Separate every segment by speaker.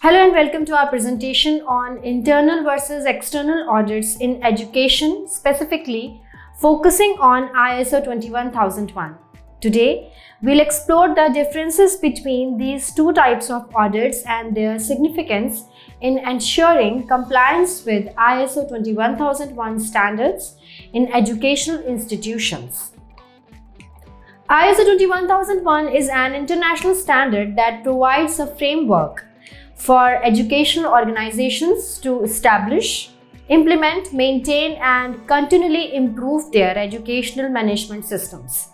Speaker 1: Hello and welcome to our presentation on internal versus external audits in education, specifically focusing on ISO 21001. Today, we'll explore the differences between these two types of audits and their significance in ensuring compliance with ISO 21001 standards in educational institutions. ISO 21001 is an international standard that provides a framework for educational organizations to establish, implement, maintain, and continually improve their educational management systems.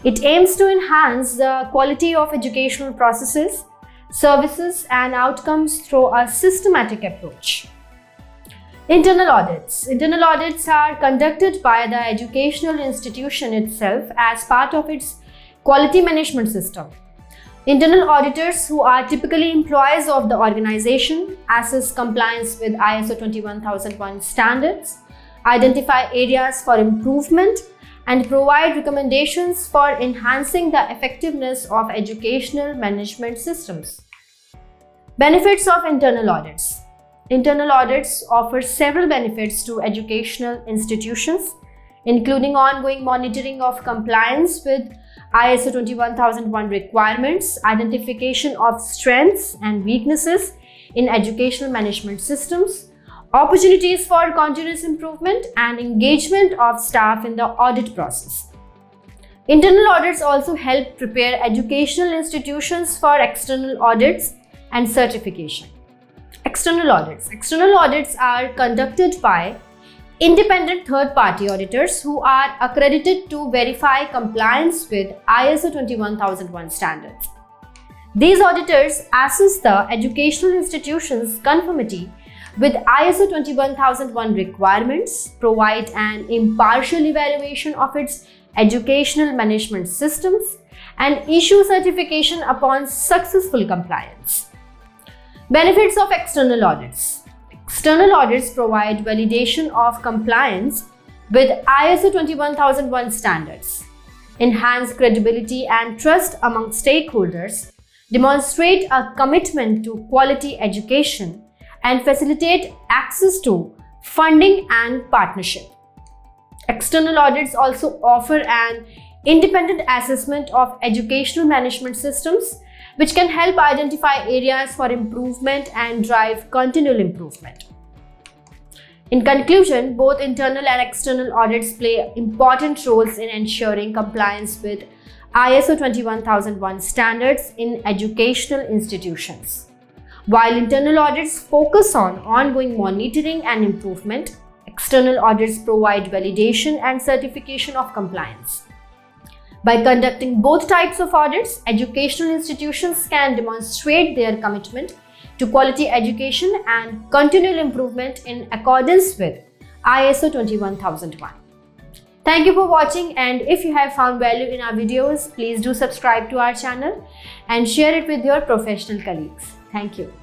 Speaker 1: It aims to enhance the quality of educational processes, services, and outcomes through a systematic approach. Internal audits. Internal audits are conducted by the educational institution itself as part of its quality management system. Internal auditors, who are typically employees of the organization, assess compliance with ISO 21001 standards, identify areas for improvement, and provide recommendations for enhancing the effectiveness of educational management systems. Benefits of internal audits. Internal audits offer several benefits to educational institutions, including ongoing monitoring of compliance with ISO 21001 requirements, identification of strengths and weaknesses in educational management systems, opportunities for continuous improvement, and engagement of staff in the audit process. Internal audits also help prepare educational institutions for external audits and certification. External audits. External audits are conducted by independent third-party auditors who are accredited to verify compliance with ISO 21001 standards. These auditors assess the educational institution's conformity with ISO 21001 requirements, provide an impartial evaluation of its educational management systems, and issue certification upon successful compliance. Benefits of external audits. External audits provide validation of compliance with ISO 21001 standards, enhance credibility and trust among stakeholders, demonstrate a commitment to quality education, and facilitate access to funding and partnership. External audits also offer an independent assessment of educational management systems, which can help identify areas for improvement and drive continual improvement. In conclusion, both internal and external audits play important roles in ensuring compliance with ISO 21001 standards in educational institutions. While internal audits focus on ongoing monitoring and improvement, external audits provide validation and certification of compliance. By conducting both types of audits, educational institutions can demonstrate their commitment to quality education and continual improvement in accordance with ISO 21001. Thank you for watching, and if you have found value in our videos, please do subscribe to our channel and share it with your professional colleagues. Thank you.